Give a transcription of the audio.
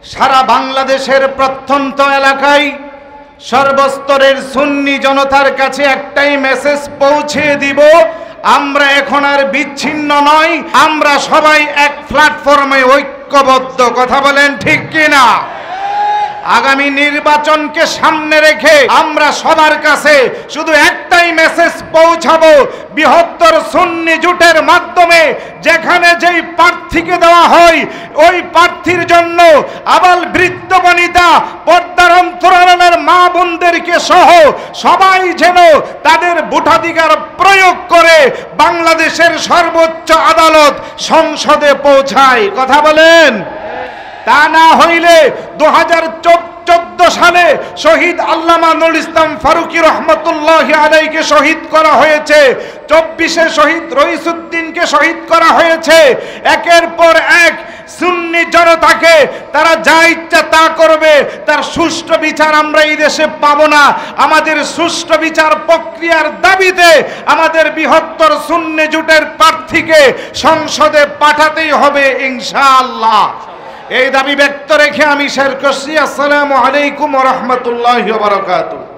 সারা বাংলাদেশের প্রত্যন্ত এলাকায় সর্বস্তরের সুন্নি জনতার কাছে একটাই মেসেজ পৌঁছে দিব, আমরা এখন আর বিচ্ছিন্ন নই, আমরা সবাই এক প্ল্যাটফর্মে ঐক্যবদ্ধ। কথা বলেন ঠিক কিনা? আগামী নির্বাচনকে সামনে রেখে আমরা সবার কাছে শুধু একটাই মেসেজ পৌঁছাবো, বৃহত্তর সুন্নি জোটের মাধ্যমে যেখানে যেই প্রার্থীকে দেওয়া হয় ওই প্রার্থীর জন্য আবাল বৃদ্ধ বনিতা পর্দার অন্তরালের মা বোনদেরকে সহ সবাই যেন তাদের ভোটাধিকার প্রয়োগ করে বাংলাদেশের সর্বোচ্চ আদালত সংসদে পৌঁছায়। কথা বলেন। তা না হইলে 2014 সালে শহীদ আল্লামা নুরুল ইসলাম ফারুকী রহমতুল্লাহি আলাইহিকে শহীদ করা হয়েছে, 24-এ শহীদ রইসুদ্দিনকে শহীদ করা হয়েছে। একের পর এক সুন্নি জনতাকে তারা যা ইচ্ছা তা করবে, তার সুষ্ঠু বিচার আমরা এই দেশে পাবো না। আমাদের সুষ্ঠু বিচার প্রক্রিয়ার দাবিতে আমাদের বৃহত্তর সুন্নি জোটের প্রার্থীকে সংসদে পাঠাতেই হবে ইনশাআল্লাহ। এই দাবি ব্যক্ত রেখে আমি শেষ করছি। আসসালামু আলাইকুম ওয়া রাহমাতুল্লাহি ওয়া বারাকাতুহু।